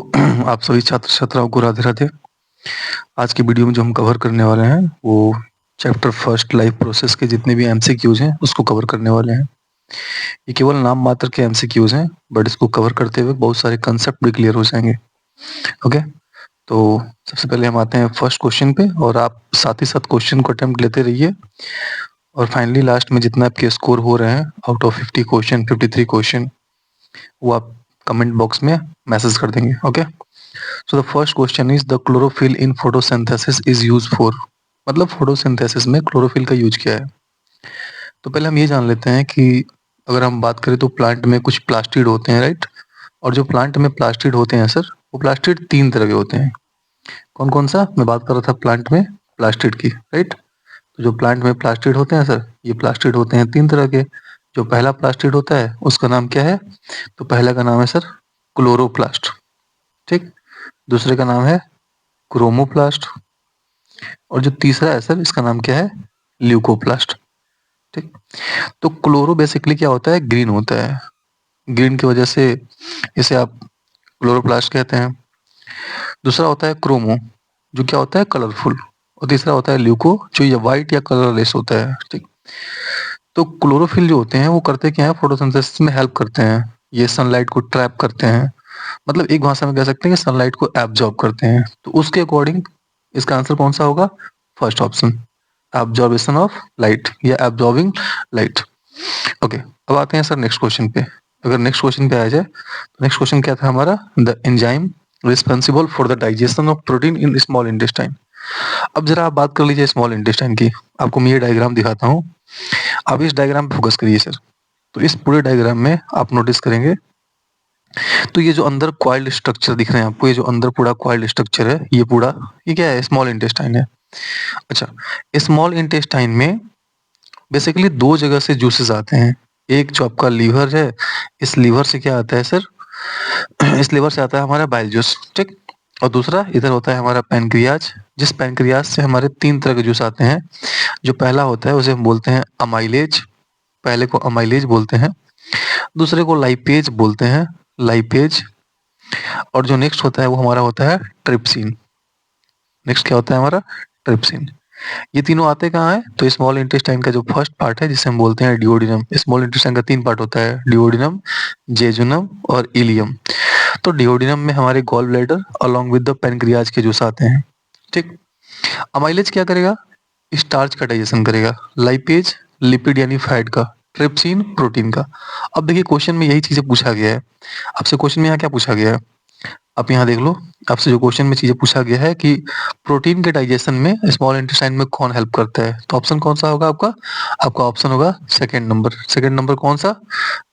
आप सभी छात्र छात्राओं को राधे राधे। आज की वीडियो में जो हम कवर करने वाले हैं वो चैप्टर फर्स्ट लाइफ प्रोसेस के जितने भी एमसीक्यूज हैं उसको कवर करने वाले हैं। ये केवल नाम मात्र के एमसीक्यूज हैं, बट इसको कवर करते हुए बहुत सारे कंसेप्ट भी क्लियर हो जाएंगे। ओके, तो सबसे पहले हम आते हैं फर्स्ट क्वेश्चन पे, और आप साथ ही साथ क्वेश्चन को अटेम्प्ट लेते रहिए, और फाइनली लास्ट में जितना आपके स्कोर हो रहे हैं आउट ऑफ 50 क्वेश्चन, 53 क्वेश्चन, वो आप कमेंट बॉक्स में मैसेज कर देंगे। Okay, so the first question is the chlorophyll in photosynthesis is use for, मतलब फोटोसिंथेसिस में क्लोरोफिल का यूज क्या है। तो पहले हम ये जान लेते हैं कि अगर हम बात करें तो प्लांट में कुछ प्लास्टिड होते हैं, राइट। और जो प्लांट में प्लास्टिड होते हैं सर, वो प्लास्टिड 3 तरह के होते हैं। कौन कौन सा मैं बात कर रहा था प्लांट में प्लास्टिड की, राइट। तो जो प्लांट में प्लास्टिड होते हैं सर, ये प्लास्टिड होते हैं 3 तरह के। जो पहला प्लास्टिड होता है उसका नाम क्या है, तो पहला का नाम है सर क्लोरोप्लास्ट, ठीक। दूसरे का नाम है क्रोमोप्लास्ट, और जो तीसरा है सर इसका नाम क्या है, ल्यूकोप्लास्ट, ठीक। तो क्लोरो बेसिकली क्या होता है, ग्रीन होता है। ग्रीन की वजह से इसे आप क्लोरोप्लास्ट कहते हैं। दूसरा होता है क्रोमो, जो क्या होता है, कलरफुल। और तीसरा होता है ल्यूको, जो ये व्हाइट या कलरलेस होता है, ठीक। तो क्लोरोफिल जो होते हैं वो करते क्या है, फोटोसिंथेसिस में हेल्प करते हैं। ये सनलाइट को ट्रैप करते हैं, मतलब एक भाषा में कह सकते हैं कि सनलाइट को एब्जॉर्ब करते हैं। तो उसके अकॉर्डिंग इसका आंसर कौन सा होगा, first option, absorption of light या एब्जॉर्बिंग लाइट। ओके, अब आते हैं सर नेक्स्ट क्वेश्चन पे। अगर नेक्स्ट क्वेश्चन पे आ जाए तो नेक्स्ट क्वेश्चन क्या था हमारा, the enzyme responsible for the digestion of protein in small intestine. अब जरा आप बात कर लीजिए स्मॉल इंटेस्टाइन की। आपको मैं ये डायग्राम दिखाता हूँ, आप इस डायग्राम पे फोकस करिए सर। तो इस पूरे डायग्राम में आप नोटिस करेंगे, तो ये जो अंदर कॉइल्ड स्ट्रक्चर दिख रहे हैं आपको, ये जो अंदर पूरा कॉइल्ड स्ट्रक्चर है, ये पूरा ये क्या है, स्मॉल इंटेस्टाइन है। अच्छा, स्मॉल इंटेस्टाइन में बेसिकली 2 जगह से जूसेस आते हैं। एक जो आपका लीवर है, इस लीवर से क्या आता है सर, इस लीवर से आता है हमारा बाइल जूस, ठीक। और दूसरा इधर होता है हमारा पैनक्रियाज, जिस पैनक्रियाज से हमारे 3 तरह के जूस आते हैं। जो पहला होता है उसे हम बोलते हैं अमाइलेज, पहले को अमाइलेज बोलते हैं। दूसरे को लाइपेज बोलते हैं, लाइपेज। और जो नेक्स्ट होता है वो हमारा होता है ट्रिप्सिन। नेक्स्ट क्या होता है हमारा, ट्रिप्सिन। ये तीनों आते कहाँ हैं, तो स्मॉल इंटेस्टाइन का जो फर्स्ट पार्ट है जिसे हम बोलते हैं डिओडिनम। स्मॉल इंटेस्टाइन का 3 पार्ट होता है, डिओडिनम, जेजुनम और इलियम। तो डिओडिनम में हमारे gall bladder along with the pancreas के जूस आते हैं, ठीक। अमाइलेज क्या करेगा, स्टार्च का डाइजेशन करेगा। लाइपेज लिपिड यानी फैट का। ट्रिप्सिन प्रोटीन का। अब देखिए क्वेश्चन में यही चीजें पूछा गया है आपसे। क्वेश्चन में यहाँ क्या पूछा गया है, आप यहाँ देख लो। आपसे जो क्वेश्चन में चीजें पूछा गया है कि प्रोटीन के डाइजेशन में स्मॉल इंटेस्टाइन में कौन हेल्प करता है, तो ऑप्शन कौन सा होगा आपका, आपका ऑप्शन होगा सेकंड नंबर। सेकंड नंबर कौन सा,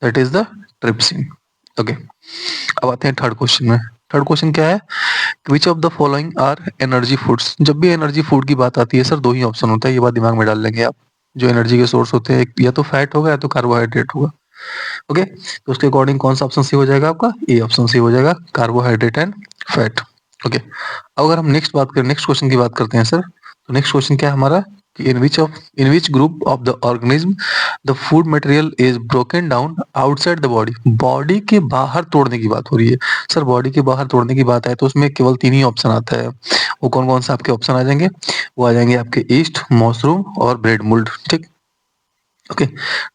that is the trypsin. Okay, अब आते हैं थर्ड क्वेश्चन में। थर्ड क्वेश्चन क्या है, which of the following are energy foods. जब भी एनर्जी फूड की बात आती है सर, 2 ही ऑप्शन होता है, ये बात दिमाग में डाल लेंगे आप। जो एनर्जी के सोर्स होते हैं, या तो फैट होगा या तो कार्बोहाइड्रेट होगा। ओके, तो उसके अकॉर्डिंग कौन सा ऑप्शन सही हो जाएगा आपका, ए ऑप्शन सही हो जाएगा, कार्बोहाइड्रेट एंड फैट। ओके, अब अगर हम नेक्स्ट बात करें, नेक्स्ट क्वेश्चन की बात करते हैं सर, तो नेक्स्ट क्वेश्चन क्या है हमारा कि in which group of the organism the food material is broken down outside the body. Body के बाहर तोड़ने की बात हो रही है सर। बॉडी के बाहर तोड़ने की बात है तो उसमें केवल 3 ही ऑप्शन आता है। वो कौन कौन सा आपके ऑप्शन आ जाएंगे, वो आ जाएंगे आपके ईस्ट, मशरूम और ब्रेड मोल्ड, ठीक। ओके,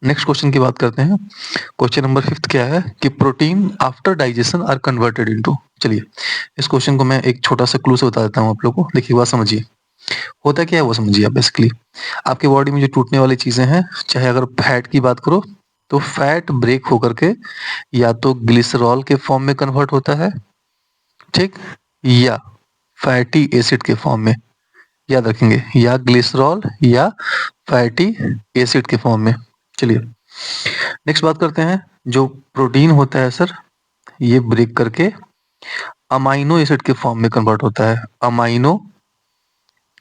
नेक्स्ट क्वेश्चन की बात करते हैं। क्वेश्चन नंबर 5 क्या है कि protein after digestion are converted into. चलिए, इस क्वेश्चन को मैं एक छोटा सा क्लू से बता देता हूँ आप लोगों को। देखिए बात समझिए, होता क्या है वो समझिए आप। बेसिकली आपके बॉडी में जो टूटने वाली चीजें हैं, चाहे अगर फैट की बात करो तो फैट ब्रेक होकर के या तो ग्लिसरॉल के फॉर्म में कन्वर्ट होता है, ठीक, या फैटी एसिड के फॉर्म में। याद रखेंगे, या ग्लिसरॉल या फैटी एसिड के फॉर्म में। चलिए नेक्स्ट बात करते हैं। जो प्रोटीन होता है सर, ये ब्रेक करके अमाइनो एसिड के फॉर्म में कन्वर्ट होता है, अमाइनो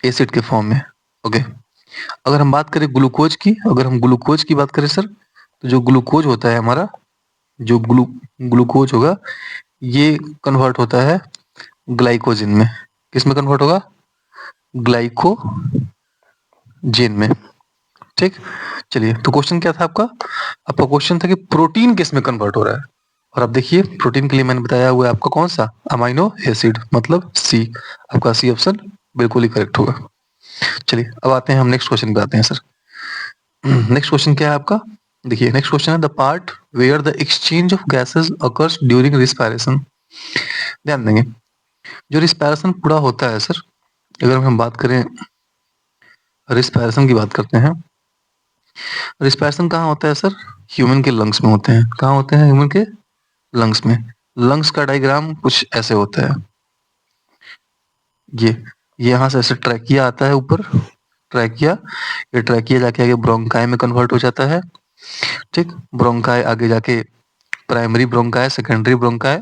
एसिड के फॉर्म में। ओके, अगर हम बात करें ग्लूकोज की, अगर हम ग्लूकोज की बात करें सर, तो जो ग्लूकोज होता है हमारा, जो ग्लूकोज होगा, ये कन्वर्ट होता है ग्लाइकोजन में। किस में कन्वर्ट होगा, ग्लाइकोजेन में, ठीक। चलिए, तो क्वेश्चन क्या था आपका, आपका क्वेश्चन था कि प्रोटीन किस में कन्वर्ट हो रहा है। और अब देखिए प्रोटीन के लिए मैंने बताया हुआ है आपका कौन सा, अमाइनो एसिड, मतलब सी। आपका सी ऑप्शन बिल्कुल ही करेक्ट होगा। चलिए अब आते हैं हम नेक्स्ट क्वेश्चन पे आते हैं सर। नेक्स्ट क्वेश्चन क्या है आपका, देखिए नेक्स्ट क्वेश्चन है the part where the exchange of gases occurs during respiration. ध्यान देंगे, जो रिस्पायरेशन पूरा होता है सर, अगर हम बात करें रिस्पायरेशन की बात करते हैं, रिस्पायरेशन कहाँ होता है सर, ह्यूमन के लंग्स में होते हैं। कहाँ होते हैं, ह्यूमन के लंग्स में। लंग्स का डायग्राम कुछ ऐसे होता है, ये यहाँ से ऐसे ट्रैकिया आता है ऊपर, ट्रैकिया, ये ट्रैकिया जाके आगे ब्रोंकाई में कन्वर्ट हो जाता है। ठीक, ब्रोंकाई आगे जाके प्राइमरी ब्रोंकाई, सेकेंडरी ब्रोंकाई,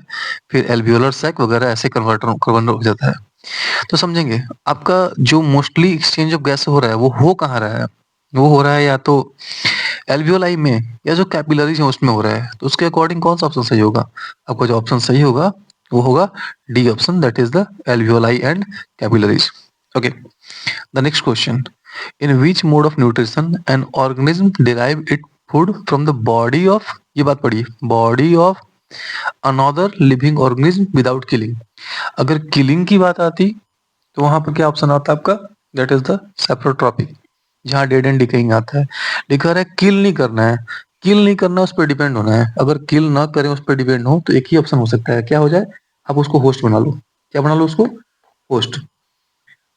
फिर एल्वियोलर सैक वगैरह ऐसे कन्वर्ट हो जाता है। तो समझेंगे आपका जो मोस्टली एक्सचेंज ऑफ गैस हो रहा है वो हो कहाँ रहा है, वो हो रहा है या तो एल्वियोलाई में या जो कैपिलरीज है उसमें हो रहा है। तो उसके अकॉर्डिंग कौन सा ऑप्शन सही होगा, आपका जो ऑप्शन सही होगा वो होगा D option, that is the alveoli and capillaries. Okay, the next question, in which mode of nutrition an organism derive it food from the body of, ये बात पढ़िए, body of another living organism without killing. अगर killing की बात आती तो वहां पर क्या ऑप्शन आता है आपका, दैट इज द सेप्रोट्रॉपिक, जहाँ डेड एंड डिकेइंग आता है। लिखा है किल नहीं करना है, किल नहीं करना, उस पर डिपेंड होना है। अगर किल ना करें, उस पर डिपेंड हो, तो एक ही ऑप्शन हो सकता है, क्या हो जाए, आप उसको होस्ट बना लो। क्या बना लो उसको, होस्ट।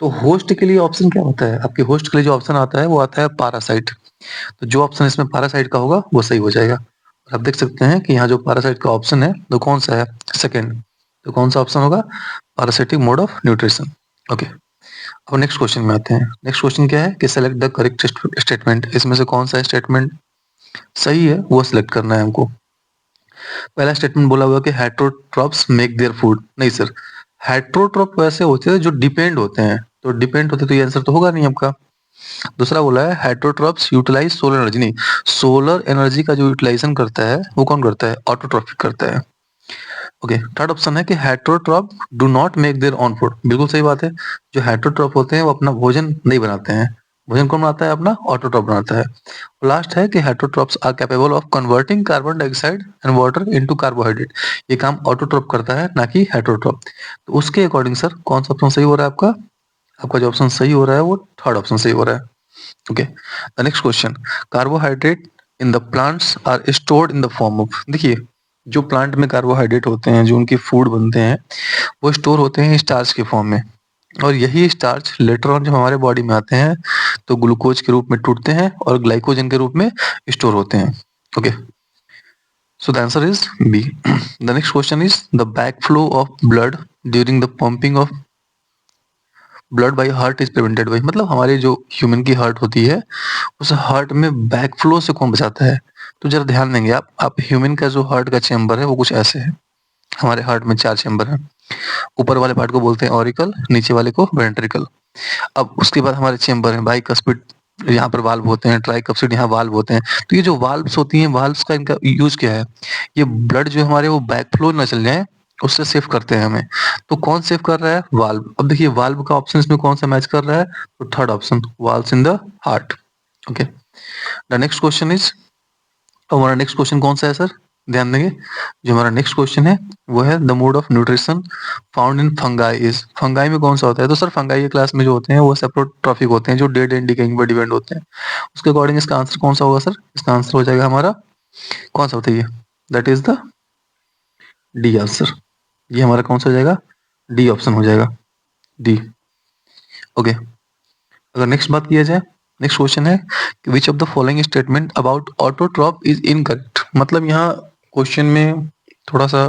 तो होस्ट के लिए ऑप्शन क्या होता है, आपके होस्ट के लिए जो ऑप्शन आता है वो आता है पारासाइट। तो जो ऑप्शन इसमें पारासाइट का होगा वो सही हो जाएगा। और आप देख सकते हैं कि यहाँ जो पारासाइट का ऑप्शन है वो कौन सा है, सेकेंड। तो कौन सा ऑप्शन होगा, parasitic mode of nutrition. Okay, अब नेक्स्ट क्वेश्चन में आते हैं। नेक्स्ट क्वेश्चन क्या है कि सेलेक्ट द करेक्ट स्टेटमेंट, इसमें से कौन सा स्टेटमेंट सही है वो सिलेक्ट करना है हमको। पहला स्टेटमेंट बोला हुआ कि हेटरोट्रॉप्स मेक देयर फूड, नहीं सर, हेटरोट्रॉप वैसे होते हैं जो डिपेंड होते हैं, तो डिपेंड होते तो ये आंसर तो होगा नहीं आपका। दूसरा बोला है हेटरोट्रॉप्स यूटिलाइज सोलर एनर्जी, नहीं, सोलर एनर्जी का जो यूटिलाइजेशन करता है वो कौन करता है, ऑटोट्रॉपिक करता है। ओके, थर्ड ऑप्शन है कि heterotroph do not make their own food, बिल्कुल सही बात है। जो हेटरोट्रॉप होते हैं वो अपना भोजन नहीं बनाते हैं, भोजन कौन बनाता है, अपना ऑटोट्रॉप बनाता है। लास्ट है कि heterotrophs are capable of converting carbon dioxide and water into carbohydrate, ये काम ऑटोट्रॉप करता है ना कि हेटरोट्रॉप। तो उसके अकॉर्डिंग सर कौन सा ऑप्शन सही हो रहा है आपका, आपका जो ऑप्शन सही हो रहा है वो थर्ड ऑप्शन सही हो रहा है। Okay, the next question, carbohydrate in the plants are stored in the form of, देखिए जो प्लांट में कार्बोहाइड्रेट होते हैं, जो उनकी फूड बनते हैं, वो स्टोर होते हैं स्टार्च के फॉर्म में। और यही स्टार्च लेटर ऑन जब हमारे बॉडी में आते हैं तो ग्लूकोज के रूप में टूटते हैं और ग्लाइकोजन के रूप में स्टोर होते हैं। Okay, so the answer is B. The next question is the back flow of blood during the pumping of blood by heart is prevented by, मतलब हमारी जो ह्यूमन की हार्ट होती है उस हार्ट में बैक फ्लो से कौन बचाता है। तो जरा ध्यान देंगे आप ह्यूमन का जो हार्ट का चेम्बर है वो कुछ ऐसे है। हमारे हार्ट में 4 चेम्बर हैं। ऊपर वाले पार्ट को बोलते हैं ऑरिकल, नीचे वाले को वेंट्रिकल। अब उसके बाद हमारे चेम्बर हैं, बाइकस्पिड यहाँ पर वाल्व होते हैं, ट्राइकस्पिड यहाँ वाल्व होते हैं। तो ये जो वाल्व्स होती हैं, वाल्व्स का इनका यूज क्या है, ये ब्लड जो हमारे वो बैक फ्लो ना चल जाए उससे सेव करते हैं हमें। तो कौन सेव कर रहा है, वाल्व। अब देखिए वाल्व का ऑप्शन इसमें कौन सा मैच कर रहा है, तो third option, valves in the heart. Okay, the next question is, तो हमारा नेक्स्ट क्वेश्चन कौन सा है सर, ध्यान देंगे। जो हमारा नेक्स्ट क्वेश्चन है वो है the mode of nutrition found in fungi is, fungi में कौन सा होता है। तो सर फंगाई के क्लास में जो होते हैं वो सेप्रोट्रॉपिक होते हैं, जो डेड एंड डिकेइंग पर डिपेंड होते हैं। उसके अकॉर्डिंग इसका आंसर कौन सा होगा सर, इसका आंसर हो जाएगा हमारा कौन सा बताइए, that is the D answer. ये हमारा कौन सा हो जाएगा, डी ऑप्शन हो जाएगा, डी। ओके, अगर नेक्स्ट बात किया जाए, नेक्स्ट क्वेश्चन है which of the following statement about autotroph is incorrect, मतलब यहाँ क्वेश्चन में थोड़ा सा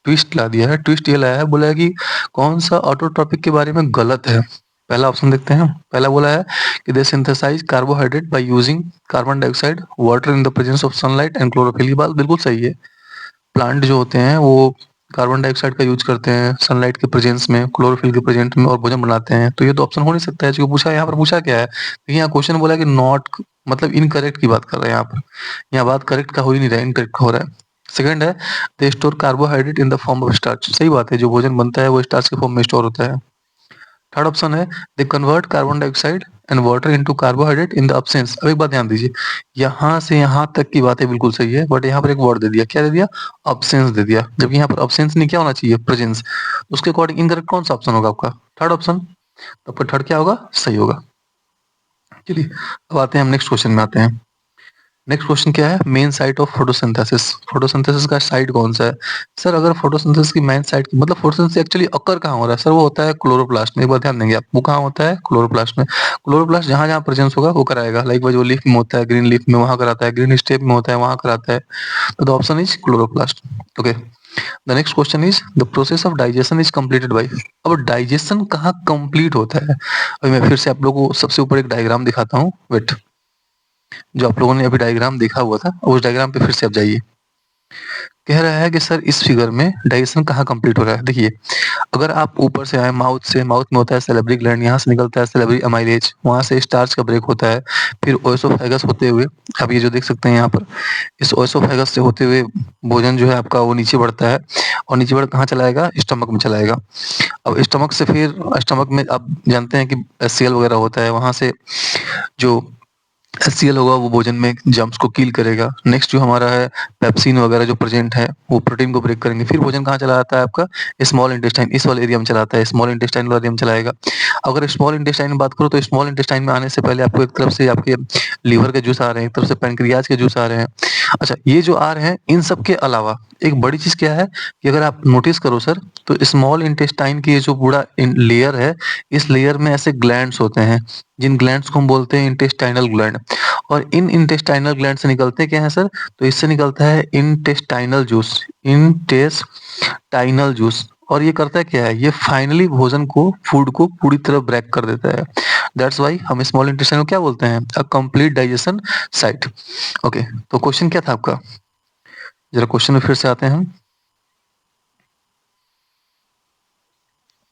ट्विस्ट ला दिया है। ट्विस्ट ये लाया है, बोला है कि कौन सा ऑटोट्रॉपिक के बारे में गलत है। पहला ऑप्शन देखते हैं, पहला बोला है कि they synthesize carbohydrate by using carbon dioxide water in the presence of sunlight and chlorophyll, की बात बिल्कुल सही है। प्लांट जो होते हैं वो कार्बन डाइऑक्साइड का यूज करते हैं सनलाइट के प्रेजेंस में, क्लोरोफिल के प्रेजेंस में, और भोजन बनाते हैं। तो ये तो ऑप्शन हो नहीं सकता है, जो पूछा यहाँ पर पूछा क्या है, तो यहाँ क्वेश्चन बोला कि नॉट, मतलब इनकरेक्ट की बात कर रहा है यहाँ पर। यहाँ बात करेक्ट का हो ही नहीं रहा है, इनकरेक्ट हो रहा है। सेकंड है they store carbohydrate in the form of starch, सही बात है, जो भोजन बनता है वो स्टार्च के फॉर्म में स्टोर होता है। थर्ड ऑप्शन है they convert carbon dioxide and water into carbohydrate in the absence. अब एक बात ध्यान दीजिए, यहाँ से यहाँ तक की बातें बिल्कुल सही है, बट यहाँ पर एक वर्ड दे दिया, क्या दे दिया? एब्सेंस दे दिया। जबकि यहाँ पर एब्सेंस नहीं, क्या होना चाहिए? प्रेजेंस। उसके अकॉर्डिंग इनकरेक्ट कौन सा ऑप्शन होगा आपका? Third option. तो आपका थर्ड क्या होगा? सही होगा। चलिए अब आते हैं हम नेक्स्ट क्वेश्चन में आते हैं। नेक्स्ट क्वेश्चन क्या है? Main site of photosynthesis. Photosynthesis का साइट कौन सा है? सर अगर फोटोसिंथेसिस की मेन साइट मतलब फोटोसिंथेसिस एक्चुअली अकर कहाँ हो रहा है? सर वो होता है क्लोरोप्लास्ट में। एक बार ध्यान देंगे आप, वो कहाँ होता है? क्लोरोप्लास्ट में। क्लोरोप्लास्ट जहाँ जहाँ प्रेजेंस होगा वो कराएगा। लाइक वो जो लीफ में होता है, ग्रीन लीफ में वहां कराता है, ग्रीन स्टेप में होता है वहां कराता है। तो the option is chloroplast. Okay, the next question is the process of digestion is completed by. अब डाइजेशन कहाँ कंप्लीट होता है? अभी मैं फिर से आप लोगों को सबसे ऊपर एक डायग्राम दिखाता हूँ। वेट, जो आप लोगों ने अभी डायग्राम देखा हुआ था उस डायग्राम पे फिर से आप जाइए। कह रहा है कि सर इस फिगर में डाइजेशन कहाँ कंप्लीट हो रहा है? देखिए, अगर आप ऊपर से आए माउथ से, माउथ में होता है सैलिवरी ग्लैंड, यहाँ से निकलता है सैलिवरी अमाइलेज, वहां से स्टार्च का ब्रेक होता है, फिर ओएसोफेगस होते हुए, आप ये जो देख सकते हैं यहाँ पर, इस ओएसोफेगस से होते हुए भोजन जो है आपका वो नीचे बढ़ता है, और नीचे बढ़ कहाँ चलाएगा? स्टमक में चलाएगा। अब स्टमक से फिर स्टमक में आप जानते हैं कि एचसीएल वगैरह होता है, वहां से जो एचसीएल होगा वो भोजन में जर्म्स को किल करेगा। नेक्स्ट जो हमारा है पेप्सिन वगैरह जो प्रेजेंट है वो प्रोटीन को ब्रेक करेंगे। फिर भोजन कहाँ चला जाता है आपका? स्मॉल इंटेस्टाइन, इस वाले एरिया में चलाता है, स्मॉल इंटेस्टाइन वाले एरिया में चलाएगा। अगर स्मॉल इंटेस्टाइन में बात करो तो स्मॉल इंटेस्टाइन में आने से पहले आपको एक तरफ से आपके लीवर के जूस आ रहे हैं, एक तरफ से पैनक्रियाज के जूस आ रहे हैं। अच्छा, ये जो आ रहे हैं इन सब के अलावा एक बड़ी चीज क्या है कि अगर आप नोटिस करो सर, तो स्मॉल इंटेस्टाइन की ये जो पूरा लेयर है, इस लेयर में ऐसे ग्लैंड्स होते हैं, जिन ग्लैंड्स को हम बोलते हैं इंटेस्टाइनल ग्लैंड। और इन इंटेस्टाइनल ग्लैंड से निकलते क्या है सर? तो इससे निकलता है इंटेस्टाइनल जूस, इंटेस्टाइनल जूस। और ये करता है क्या है? ये फाइनली भोजन को, फूड को पूरी तरह ब्रेक कर देता है। दैट्स वाई हम स्मॉल इंटेस्टाइन को क्या बोलते हैं? A complete digestion site. Okay, तो क्वेश्चन क्या था आपका? जरा क्वेश्चन में फिर से आते हैं हम।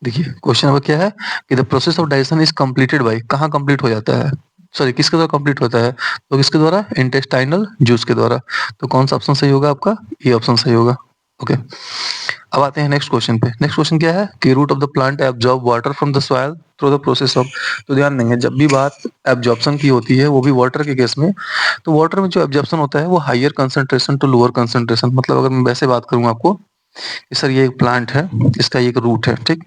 देखिए क्वेश्चन अब क्या है कि the process of digestion is completed by, कहाँ कंप्लीट हो जाता है? सॉरी, किसके द्वारा कंप्लीट होता है? तो किसके द्वारा? इंटेस्टाइनल जूस के द्वारा। तो कौन सा ऑप्शन सही होगा आपका? ये ऑप्शन सही होगा। ओके, अब आते हैं नेक्स्ट क्वेश्चन पे। नेक्स्ट क्वेश्चन क्या है कि root of the plant absorb water from the soil through the process of. तो ध्यान देंगे, जब भी बात एब्जॉर्प्शन की होती है वो भी वाटर के केस में, तो वाटर में जो एब्जॉर्प्शन होता है वो higher concentration to lower concentration. मतलब अगर मैं वैसे बात करूँ आपको कि सर ये एक प्लांट है, इसका ये एक रूट है, ठीक।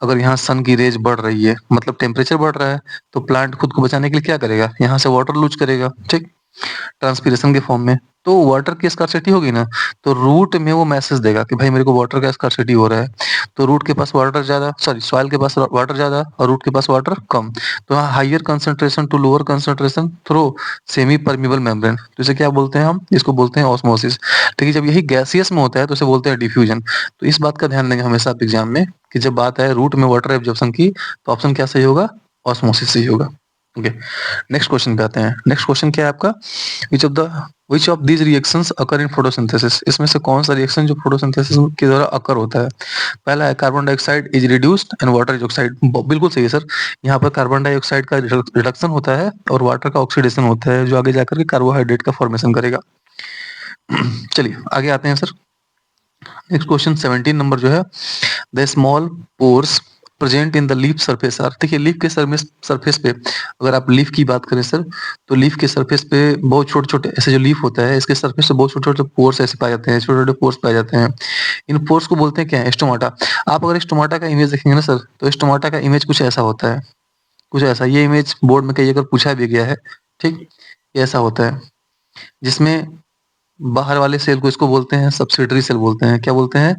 अगर यहाँ सन की रेज बढ़ रही है, मतलब टेम्परेचर बढ़ रहा है, तो प्लांट खुद को बचाने के लिए क्या करेगा? यहाँ से वाटर लूज करेगा, ठीक, ट्रांसपीरेशन के फॉर्म में। तो वाटर की स्कार्सिटी होगी ना, तो रूट में वो मैसेज देगा कि भाई मेरे को वाटर का स्कार्सिटी हो रहा है। तो रूट के पास वाटर ज्यादा, सॉरी सॉइल के पास वाटर ज्यादा और रूट के पास वाटर कम। तो यहाँ higher concentration to lower concentration through semi permeable membrane, तो इसे क्या बोलते हैं हम? इसको बोलते हैं ऑस्मोसिस। ठीक है, जब यही गैसियस में होता है तो इसे बोलते हैं डिफ्यूजन। तो इस बात का ध्यान देंगे हमेशा आप एग्जाम में कि जब बात है रूट में वाटर एब्जॉर्प्शन की, तो ऑप्शन क्या सही होगा? ऑस्मोसिस सही होगा। ओके, नेक्स्ट क्वेश्चन पे आते हैं। नेक्स्ट क्वेश्चन क्या है आपका? Which of these reactions occur in photosynthesis. इसमें से कौन सा रिएक्शन जो फोटोसिंथेसिस के द्वारा अकर होता है? पहला है carbon dioxide is reduced and water is oxide. बिल्कुल सही है सर। यहाँ पर कार्बन डाइऑक्साइड का रिडक्शन होता है और वाटर का ऑक्सीडेशन होता है, जो आगे जाकर के कार्बोहाइड्रेट का फॉर्मेशन करेगा। चलिए आगे आते हैं सर। नेक्स्ट क्वेश्चन 17 नंबर जो है, the small pores present in the leaf surface are. देखिए लीफ के सरफेस पे, अगर आप लीफ की बात करें सर, तो लीफ के सरफेस पे बहुत छोटे छोटे ऐसे जो लीफ होता है, इसके सरफेस पे बहुत छोटे छोटे पोर्स ऐसे पाए जाते हैं, छोटे छोटे पोर्स पाए जाते हैं। इन पोर्स को बोलते हैं क्या है? स्टोमाटा। आप अगर स्टोमाटा का इमेज देखेंगे ना सर, तो स्टोमाटा का इमेज कुछ ऐसा होता है, कुछ ऐसा। ये इमेज बोर्ड में कई जगह पूछा भी गया है, ठीक। ये ऐसा होता है, जिसमें बाहर वाले सेल को इसको बोलते हैं सब्सिडरी सेल बोलते हैं। क्या बोलते हैं?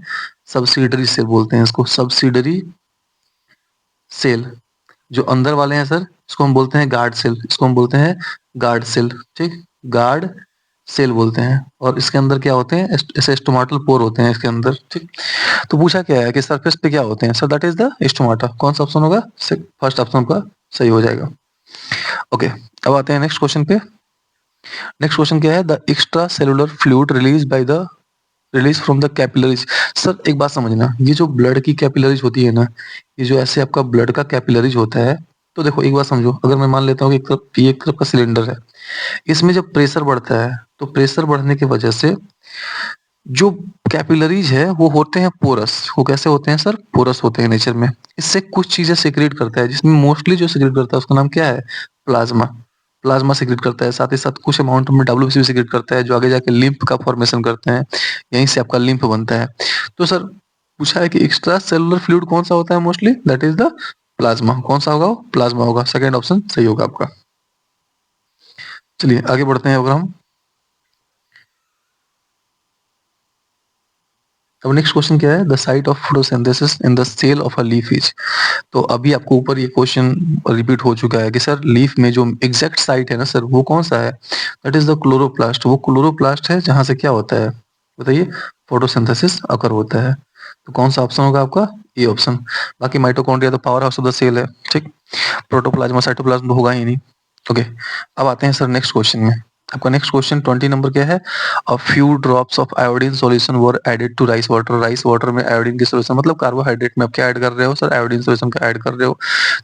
सब्सिडरी सेल बोलते हैं इसको, सब्सिडरी सेल। जो अंदर वाले हैं सर, इसको हम बोलते हैं गार्ड सेल, इसको हम बोलते हैं गार्ड सेल, ठीक, गार्ड सेल बोलते हैं। और इसके अंदर क्या होते हैं? ऐसे स्टोमाटल पोर होते हैं इसके अंदर, ठीक। तो पूछा क्या है कि सरफेस पे क्या होते हैं? Sir that is the stomata. कौन सा ऑप्शन होगा? फर्स्ट ऑप्शन का सही हो जाएगा। ओके, अब आते हैं नेक्स्ट क्वेश्चन पे। नेक्स्ट क्वेश्चन क्या है? The extra cellular fluid release from the capillaries. Sir एक बात समझना, ये जो ब्लड की कैपिलरीज होती है ना, ये जो ऐसे आपका ब्लड का कैपिलरीज होता है, तो देखो एक बात समझो, अगर मैं मान लेता हूँ कि एक तरफ का सिलेंडर है, इसमें जब प्रेशर बढ़ता है, तो प्रेशर बढ़ने की वजह से जो कैपिलरीज है वो होते हैं पोरस। वो कैसे होते हैं सर? पोरस होते हैं नेचर में। इससे कुछ चीजें सीक्रेट करता है, जिसमें मोस्टली जो सीक्रेट करता है उसका नाम क्या है? प्लाज्मा। प्लाज्मा सीक्रेट करता है, साथ ही साथ कुछ अमाउंट में डब्ल्यूबीसी भी सीक्रेट करता है, जो आगे जाके लिम्फ का फॉर्मेशन करते हैं। यहीं से आपका लिम्फ बनता है। तो सर पूछा है कि एक्स्ट्रा सेलुलर फ्लूइड कौन सा होता है mostly? That is the plasma. कौन सा होगा वो? प्लाज्मा होगा। सेकंड ऑप्शन सही होगा आपका। चलिए आगे बढ़ते हैं अगर हम। अब नेक्स्ट क्वेश्चन क्या है? The site of photosynthesis in the cell of a leaf is. तो अभी आपको ऊपर ये क्वेश्चन रिपीट हो चुका है कि सर लीफ में जो एग्जैक्ट साइट है ना सर, वो कौन सा है? That is the chloroplast. वो क्लोरोप्लास्ट है जहां से क्या होता है बताइए? फोटोसिंथेसिस अकर होता है। तो कौन सा ऑप्शन होगा आपका? ये ऑप्शन। बाकी माइटोकॉन्ड्रिया तो power house of the cell है, ठीक। प्रोटोप्लाज्मा साइटोप्लाज्म तो होगा ही नहीं। ओके, अब आते हैं सर नेक्स्ट क्वेश्चन में। आपका नेक्स्ट क्वेश्चन 20 नंबर क्या है? A few drops of iodine solution were added to rice water. Rice water में आयोडीन की सॉल्यूशन, मतलब कार्बोहाइड्रेट में आप क्या ऐड कर रहे हो सर? आयोडीन सॉल्यूशन का ऐड कर रहे हो।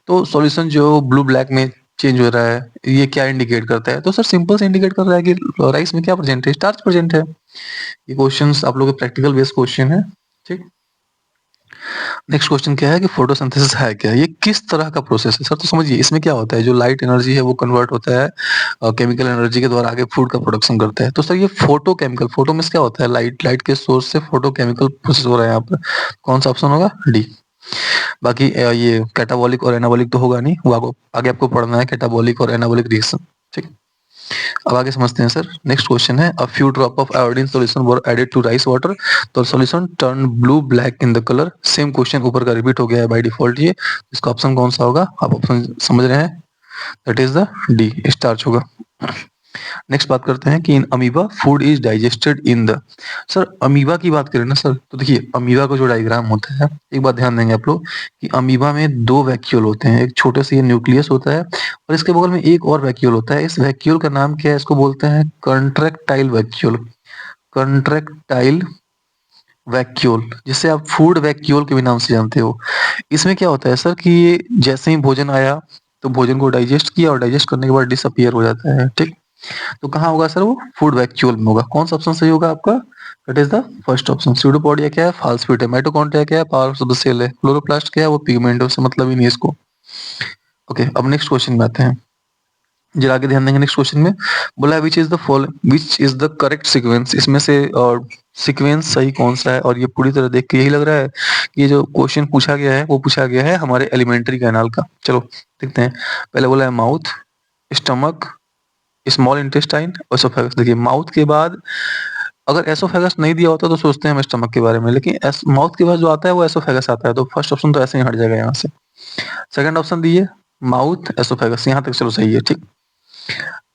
तो सॉल्यूशन जो ब्लू ब्लैक में चेंज हो रहा है, ये क्या इंडिकेट करता है? तो सर सिंपल से इंडिकेट कर रहा है कि राइस में क्या प्रेजेंट है? स्टार्च प्रेजेंट है। ये क्वेश्चंस आप लोगों के प्रैक्टिकल बेस्ड क्वेश्चन है, ठीक। नेक्स्ट क्वेश्चन क्या है कि फोटोसिंथेसिस है क्या? ये किस तरह का प्रोसेस है सर? तो समझिए इसमें क्या होता है, जो लाइट एनर्जी है वो कन्वर्ट होता है केमिकल एनर्जी के द्वारा, आगे फूड का प्रोडक्शन करता है। तो सर ये फोटो केमिकल, फोटो मींस क्या होता है? लाइट। लाइट के सोर्स से फोटो केमिकल प्रोसेस हो रहा है यहाँ पर। कौन सा ऑप्शन होगा? डी। बाकी ये कैटाबॉलिक और एनाबॉलिक तो होगा नहीं, वो आगे आपको पढ़ना है कैटाबॉलिक और एनाबॉलिक रिएक्शन, ठीक। अब आगे समझते हैं सर। नेक्स्ट क्वेश्चन है a few drop of iodine solution were added to rice water, तो solution turn blue black in the colour. Same question ऊपर का रिपीट हो गया है बाय डिफॉल्ट। ये इसका ऑप्शन कौन सा होगा? आप ऑप्शन समझ रहे हैं? That is the D, starch होगा। नेक्स्ट बात करते हैं कि in amoeba food is digested in the. Sir amoeba की बात करें ना सर, तो देखिए अमीबा का जो डायग्राम होता है, एक बात ध्यान देंगे आप लोग कि अमीबा में दो वैक्यूल होते हैं। एक छोटे से ये न्यूक्लियस होता है और इसके बगल में एक और वैक्यूल होता है। इस वैक्यूल का नाम क्या है? इसको बोलते हैं कंट्रैक्टाइल वैक्यूल। कंट्रैक्टाइल वैक्यूल, जिसे आप फूड वैक्यूल के भी नाम से जानते हो। इसमें क्या होता है सर कि ये जैसे ही भोजन आया तो भोजन को डाइजेस्ट किया और डाइजेस्ट करने के बाद डिसअपियर हो जाता है, ठीक। तो कहाँ होगा सर? वो फूड वैक्यूल में होगा। कौन सा ऑप्शन सही होगा आपका? That is the first option. Pseudopodia क्या है? फाल्सफिट है। माइटोकॉन्ड्रिया क्या है? पावर ऑफ द सेल है। क्लोरोप्लास्ट क्या है? वो पिगमेंट है, उससे मतलब ही नहीं है इसको। ओके, अब नेक्स्ट क्वेश्चन में आते हैं। जरा आगे ध्यान देंगे नेक्स्ट क्वेश्चन में। बोला विच इज द करेक्ट सीक्वेंस। इसमें से और सीक्वेंस सही कौन सा है? और ये पूरी तरह देख के यही लग रहा है कि ये जो क्वेश्चन पूछा गया है वो पूछा गया है हमारे एलिमेंट्री कैनाल का। चलो देखते हैं। पहले बोला है mouth, stomach, small intestine, oesophagus. देखिए माउथ के बाद अगर एसोफेगस नहीं दिया होता तो सोचते हैं हम स्टमक के बारे में, लेकिन माउथ के बाद जो आता है वो एसोफेगस आता है। तो फर्स्ट ऑप्शन तो ऐसे ही हट जाएगा यहाँ से। सेकंड ऑप्शन दिए माउथ एसोफेगस, यहाँ तक चलो सही है, ठीक।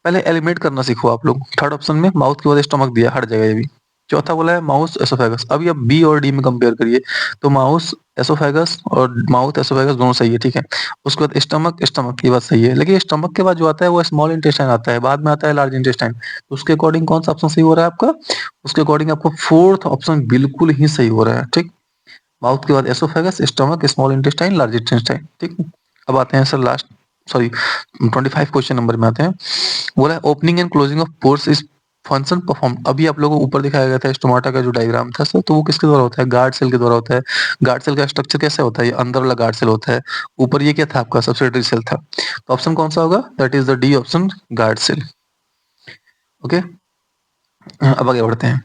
पहले एलिमिनेट करना सीखो आप लोग। थर्ड ऑप्शन में माउथ के बाद स्टमक दिया, हट जाएगा ये भी। चौथा बोला है माउस एसोफेगस। अभी अब बी और डी में कंपेयर करिए तो माउस एसोफेगस और माउथ एसोफेगस दोनों सही है, ठीक है। उसके बाद स्टमक, स्टमक की बात सही है, लेकिन स्टमक के बाद जो आता है वो स्मॉल इंटेस्टाइन आता है, बाद में आता है लार्ज इंटेस्टाइन। तो उसके अकॉर्डिंग कौन सा ऑप्शन सही हो रहा है आपका? उसके अकॉर्डिंग आपको फोर्थ ऑप्शन बिल्कुल ही सही हो रहा है, ठीक। माउथ के बाद oesophagus, stomach, small intestine, large intestine, ठीक। अब आते हैं sir last, sorry 25 question number में आते हैं। बोला है opening and closing of pores is function perform. अभी आप लोगों को ऊपर दिखाया गया था स्टोमाटा का जो डायग्राम था सर, तो वो किसके द्वारा होता है? गार्ड सेल के द्वारा होता है। गार्ड सेल का स्ट्रक्चर कैसे होता है? ये अंदर वाला गार्ड सेल होता है, ऊपर ये क्या था आपका? सब्सिडरी सेल था। तो ऑप्शन कौन सा होगा? That is the D option, guard cell. Okay, अब आगे बढ़ते हैं।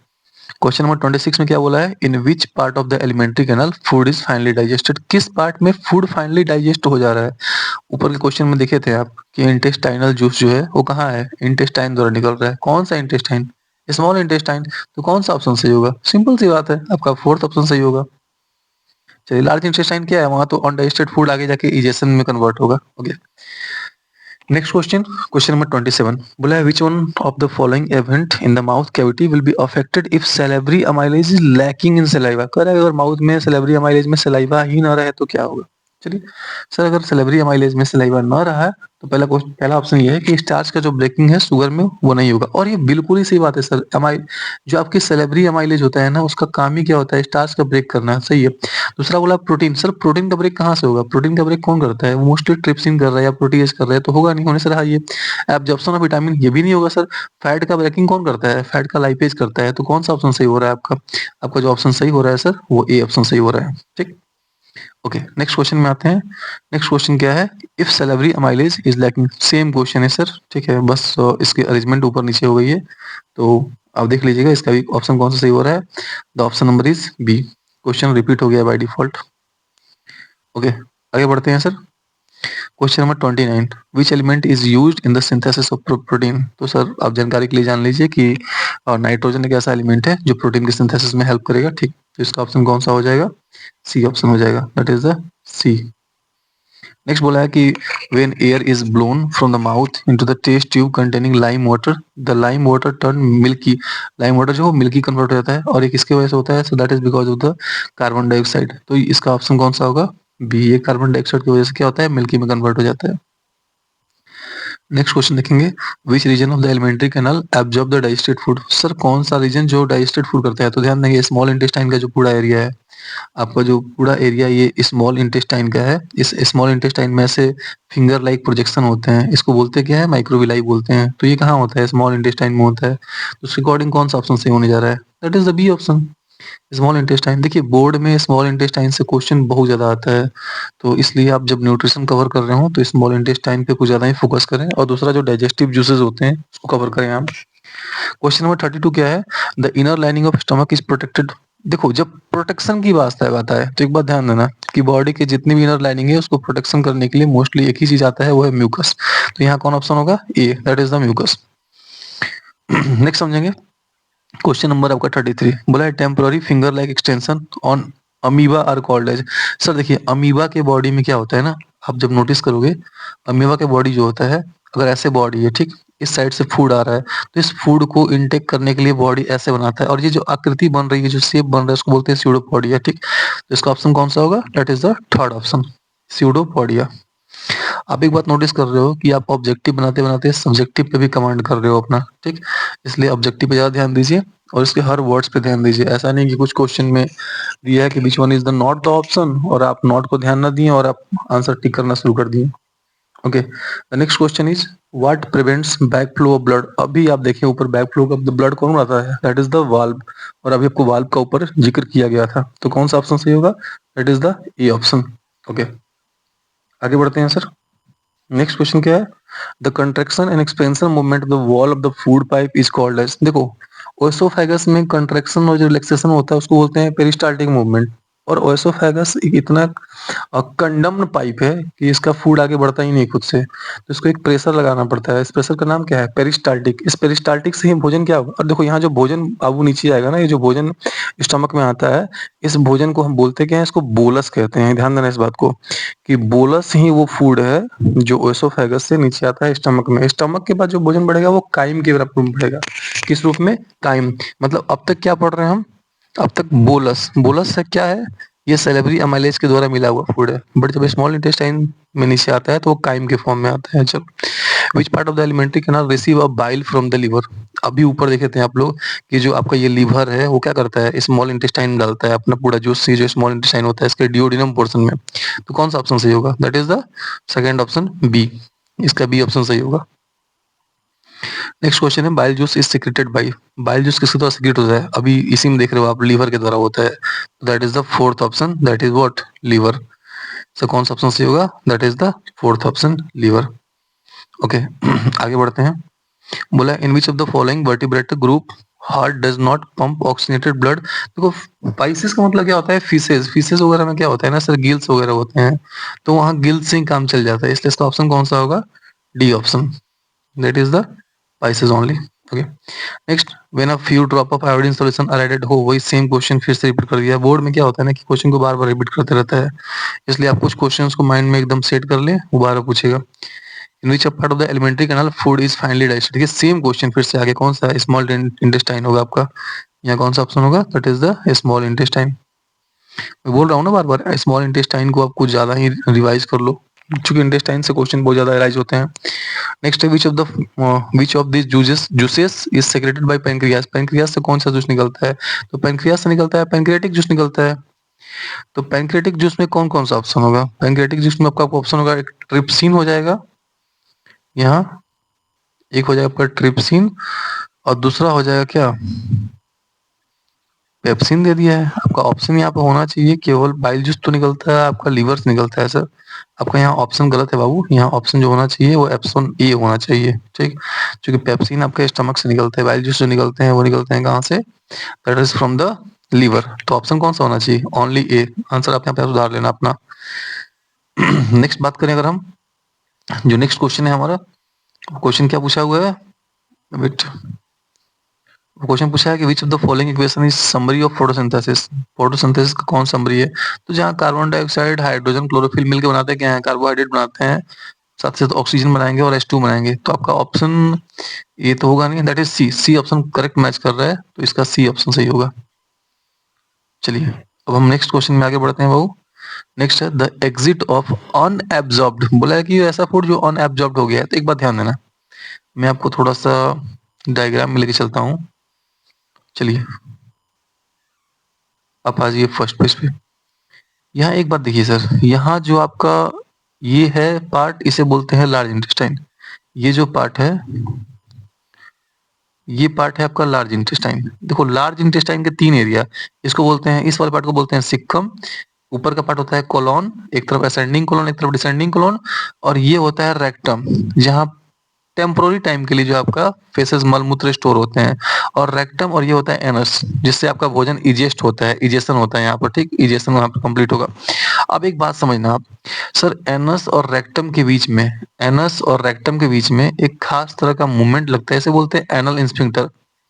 क्वेश्चन नंबर 26 में क्या बोला है? In which part of the elementary canal food is finally digested. किस पार्ट में फूड फाइनली डाइजेस्ट हो जा रहा है? ऊपर के क्वेश्चन में देखे थे आप कि इंटेस्टाइनल जूस जो है वो कहाँ है? इंटेस्टाइन द्वारा निकल रहा है। कौन सा इंटेस्टाइन? Small intestine. तो कौन सा ऑप्शन सही होगा? सिंपल सी बात है, आपका फोर्थ ऑप्शन सही होगा। चलिए लार्ज इंटेस्टाइन क्या है? वहां तो अनडाइजेस्टेड फूड आगे जाके इजेशन में कन्वर्ट होगा। Okay, next question, question number 27। बोला है which one of the following event in the mouth cavity will be affected if salivary amylase is lacking in saliva. कह रहा है अगर माउथ में सैलिवरी अमाइलेज में सलाइवा ही ना रहे तो क्या होगा? चलिए, सर अगर सैलिवरी अमाइलेज में सलाइवा ना रहा है, तो पहला ऑप्शन ये है कि स्टार्च का जो ब्रेकिंग है शुगर में वो नहीं होगा और ये बिल्कुल ही सही बात है सर। जो आपकी सैलिवरी अमाइलेज होता है ना, उसका काम ही क्या होता है? स्टार्च का ब्रेक करना, सही है। दूसरा बोला प्रोटीन, सर प्रोटीन का ब्रेक कहाँ से होगा? प्रोटीन का ब्रेक कौन करता है? मोस्टली ट्रिप्सिन कर रहा है या प्रोटीएज कर रहा है, तो होगा नहीं, होने से रहा ये। एब्जॉर्प्शन ऑफ विटामिन, ये भी नहीं होगा सर। फैट का ब्रेकिंग कौन करता है? फैट का लाइपेज करता है, तो कौन सा ऑप्शन सही हो रहा है आपका? आपका जो ऑप्शन सही हो रहा है सर, वो ए ऑप्शन सही हो रहा है, ठीक। ओके, नेक्स्ट क्वेश्चन में आते हैं। नेक्स्ट क्वेश्चन क्या है? If salivary amylase is lacking, same question है सर, ठीक है, बस इसकी अरेंजमेंट ऊपर नीचे हो गई है, तो आप देख लीजिएगा इसका भी ऑप्शन कौन सा सही हो रहा है। The option number is B. Question repeat हो गया बाय डिफॉल्ट। ओके, आगे बढ़ते हैं sir. Question number 29, which element is used in the synthesis of protein? तो सर आप जानकारी के लिए जान लीजिए कि नाइट्रोजन एक ऐसा एलिमेंट है जो प्रोटीन के सिंथेसिस में हेल्प करेगा, ठीक। तो इसका ऑप्शन कौन सा हो जाएगा? सी ऑप्शन हो जाएगा, that is the C. Next बोला है कि when air is blown from the mouth into the test tube containing lime water, the lime water turn milky. Lime water जो मिल्की कन्वर्ट हो जाता है, और ये किसके वजह से होता है? So that is because of the carbon dioxide. तो इसका ऑप्शन कौन सा होगा? बी। ये कार्बन डाइऑक्साइड की वजह से क्या होता है? मिल्की में कन्वर्ट हो जाता है। नेक्स्ट क्वेश्चन देखेंगे, which region of the elementary canal absorb the digested food? Sir कौन सा रीजन जो डाइजेस्टेड फूड करता है? तो ध्यान देंगे, स्मॉल इंटेस्टाइन का जो पूरा एरिया है, आपका जो पूरा एरिया ये स्मॉल इंटेस्टाइन का है। इस स्मॉल इंटेस्टाइन में से फिंगर लाइक प्रोजेक्शन होते हैं, इसको बोलते क्या है? माइक्रोविलाई बोलते हैं। तो ये कहाँ होता है? स्मॉल इंटेस्टाइन में होता है। तो उसके अकॉर्डिंग कौन सा ऑप्शन सही होने जा रहा है? That is the B option, small intestine. देखिए बोर्ड में स्मॉल इंटेस्टाइन से क्वेश्चन बहुत ज्यादा आता है, तो इसलिए आप जब न्यूट्रिशन कवर कर रहे हो तो स्मॉल इंटेस्टाइन पे कुछ ज्यादा ही फोकस करें, और दूसरा जो डाइजेस्टिव जूसेस होते हैं उसको कवर करें आप। क्वेश्चन नंबर 32 क्या है? The inner lining of stomach is protected. देखो जब प्रोटेक्शन की बात आता है तो एक बात ध्यान देना कि बॉडी के जितनी भी इनर लाइनिंग है उसको प्रोटेक्शन करने के लिए मोस्टली एक ही चीज आता है, वो है म्यूकस। तो यहाँ कौन ऑप्शन होगा? A, that is the mucus. Next समझेंगे। क्वेश्चन नंबर आपका 33 बोला है, temporary finger like extension on amoeba are called as. Sir देखिए, अमीबा के बॉडी में क्या होता है ना, आप जब नोटिस करोगे, अमीबा के बॉडी जो होता है, अगर ऐसे बॉडी है, ठीक, इस साइड से फूड आ रहा है, तो इस फूड को इनटेक करने के लिए बॉडी ऐसे बनाता है, और ये जो आकृति बन रही है, जो शेप बन रहा है, उसको बोलते हैं स्यूडोपोडिया, ठीक। तो इसका ऑप्शन कौन सा होगा? That is the third option, pseudopodia. आप एक बात नोटिस कर रहे हो कि आप ऑब्जेक्टिव बनाते बनाते सब्जेक्टिव पे भी कमांड कर रहे हो अपना, ठीक। इसलिए ऑब्जेक्टिव पे ज्यादा ध्यान दीजिए और इसके हर वर्ड्स पे ध्यान दीजिए। ऐसा नहीं कि कुछ क्वेश्चन में दिया है कि which one is the not the option, और आप नॉट को ध्यान ना दिए और आप आंसर टिक करना शुरू कर दिए। Okay, the next question is what prevents back flow of blood? अभी आप देखिए ऊपर back flow of the blood कौन आता है? दैट इज द वाल्व, और अभी आपको वाल्व का ऊपर जिक्र किया गया था, तो कौन सा ऑप्शन सही होगा? That is the A option. Okay, आगे बढ़ते हैं सर। नेक्स्ट क्वेश्चन क्या है? The contraction and expansion movement of the wall of the food pipe is called as. देखो, ओएसोफेगस में कंट्रैक्शन और जो रिलैक्सेशन होता है उसको बोलते हैं पेरिस्टाल्टिक मूवमेंट, और ओएसोफेगस एक इतना कंडम्ड पाइप है कि इसका फूड आगे बढ़ता ही नहीं खुद से, तो इसको एक प्रेशर लगाना पड़ता है। इस प्रेशर का नाम क्या है? पेरिस्टाल्टिक। इस पेरिस्टाल्टिक से ही भोजन क्या होगा? और देखो यहाँ जो भोजन अब वो नीचे आएगा ना, ये जो भोजन स्टमक में आता है, इस भोजन को हम बोलते क्या है? इसको बोलस कहते हैं। ध्यान देना इस बात को कि बोलस ही वो फूड है जो ओएसोफेगस से नीचे आता है स्टमक में। स्टमक के बाद जो भोजन बढ़ेगा वो काइम के रूप में बढ़ेगा। किस रूप में? काइम। मतलब अब तक क्या पढ़ रहे हैं हम? अब तक बोलस। बोलस है क्या है? ये सैलिवरी अमाइलेज के द्वारा मिला हुआ फूड है, बट जब स्मॉल इंटेस्टाइन में नीचे आता है तो वो काइम के फॉर्म में आता है। चलो, which part of the alimentary can not receive a bile from the liver? अभी ऊपर देखे थे आप लोग कि जो आपका ये लीवर है वो क्या करता है? स्मॉल इंटेस्टाइन डालता है अपना पूरा जूस, जो स्मॉल इंटेस्टाइन होता है इसके डिओडिनम पोर्शन में। तो कौन सा ऑप्शन सही होगा? That is the second option, B. इसका बी ऑप्शन सही होगा। नेक्स्ट क्वेश्चन है, bile juice is secreted by. Bile juice किसके द्वारा सिक्रेट होता है? अभी इसी में देख रहे हो आप, लीवर के द्वारा होता है। That is the fourth option, that is what? Liver. So कौन सा ऑप्शन सही होगा? That is the fourth option, liver. Okay, आगे बढ़ते हैं। बोला in which of the following vertebrate group heart does not pump oxygenated blood? देखो, pisces का मतलब क्या होता है? फिशेस। फिशेस वगैरह में क्या होता है ना सर, गिल्स वगैरह होते हैं, तो वहां गिल्स से ही काम चल जाता है, इसलिए इसका ऑप्शन कौन सा होगा? D option, that is the pisces only. Okay, next, when a few drop of iodine solution are added हो, वही सेम क्वेश्चन फिर से रिपीट कर दिया। बोर्ड में क्या होता है ना कि क्वेश्चन को बार बार रिपीट करते रहता है, इसलिए आप कुछ क्वेश्चंस को माइंड में एकदम सेट कर लें, वो बार बार पूछेगा। In which part of the elementary canal food is finally digested? देखिए सेम क्वेश्चन फिर से आगे, कौन सा? स्मॉल इंटेस्टाइन होगा आपका। यहाँ कौन सा ऑप्शन होगा? That is the small intestine. मैं बोल रहा हूँ ना बार-बार स्मॉल इंटेस्टाइन को आप कुछ ज़्यादा ही रिवाइज़ कर लो, क्योंकि इंटेस्टाइन से क्वेश्चन बहुत ज़्यादा अराइज़ होते हैं। नेक्स्ट है which of these juices is secreted bye pancreas? Pancreas से कौन-सा जूस निकलता है? तो पैनक्रियाज़ से निकलता है पैनक्रियाटिक जूस निकलता है। तो पैनक्रियाटिक जूस में कौन-कौन सा ऑप्शन होगा? पैनक्रियाटिक जूस में आपका ऑप्शन होगा, एक ट्रिप्सिन हो जाएगा यहाँ, एक हो जाएगा आपका ट्रिप्सिन और दूसरा हो जाएगा क्या? पेप्सिन दे दिया है। आपका ऑप्शन यहाँ पे होना चाहिए केवल बाइल जूस तो निकलता है, आपका लीवर से निकलता है सर। आपका यहाँ ऑप्शन गलत है बाबू, यहाँ ऑप्शन जो होना चाहिए वो ऑप्शन ए होना चाहिए, ठीक? क्योंकि पेप्सिन आपके स्टमक से निकलते हैं, बाइल जूस जो निकलते हैं वो निकलते हैं कहाँ से? That is from the liver. तो ऑप्शन कौन-सा होना चाहिए? ओनली ए। आंसर आप यहाँ पे सुधार लेना अपना। नेक्स्ट बात करें अगर हम, जो नेक्स्ट क्वेश्चन है हमारा, क्वेश्चन क्या पूछा हुआ है? वेट, क्वेश्चन पूछा है कि विच of the following equation is summary of photosynthesis? Photosynthesis का कौन समरी है? तो जहाँ कार्बन डाइऑक्साइड, हाइड्रोजन, क्लोरोफिल मिलकर बनाते हैं क्या है? कार्बोहाइड्रेट बनाते हैं, साथ साथ ऑक्सीजन बनाएंगे और H2 बनाएंगे। तो आपका ऑप्शन ये तो होगा नहीं, that is C. C option correct match कर रहा है, तो इसका सी ऑप्शन सही होगा। चलिए अब हम नेक्स्ट क्वेश्चन में आगे बढ़ते हैं बाबू। नेक्स्ट है द एग्जिट ऑफ अनएब्जॉर्ब्ड। बोला है कि ऐसा फूड जो अनएब्जॉर्ब्ड हो गया है। तो एक बात ध्यान देना, मैं आपको थोड़ा सा डायग्राम में लेके चलता हूँ। चलिए आप आ जाइए फर्स्ट पेज पे। यहाँ एक बात देखिए सर, यहाँ जो आपका ये है पार्ट, इसे बोलते हैं लार्ज इंटेस्टाइन। ये जो पार्ट है, ये पार्ट है आपका लार्ज इंटेस्टाइन। देखो लार्ज इंटेस्टाइन के 3 एरिया, इसको बोलते हैं, इस वाले पार्ट को बोलते हैं सिक्कम, ऊपर का पार्ट होता है कोलॉन, एक तरफ असेंडिंग कोलॉन एक तरफ डिसेंडिंग कोलॉन, और ये होता है रेक्टम, जहाँ टेम्पोररी टाइम के लिए जो आपका फेसेस मलमूत्र स्टोर होते हैं, और रेक्टम, और ये होता है एनस, जिससे आपका भोजन इजेस्ट होता है, इजेशन होता है यहाँ पर, ठीक? इजेशन वहाँ पर कंप्लीट होगा। अब एक बात समझना आप, सर एनस और रेक्टम के बीच में, एनस और रेक्टम के बीच में एक खास तरह का मूवमेंट लगता है, इसे बोलते हैं एनल इंस्फिंक्टर।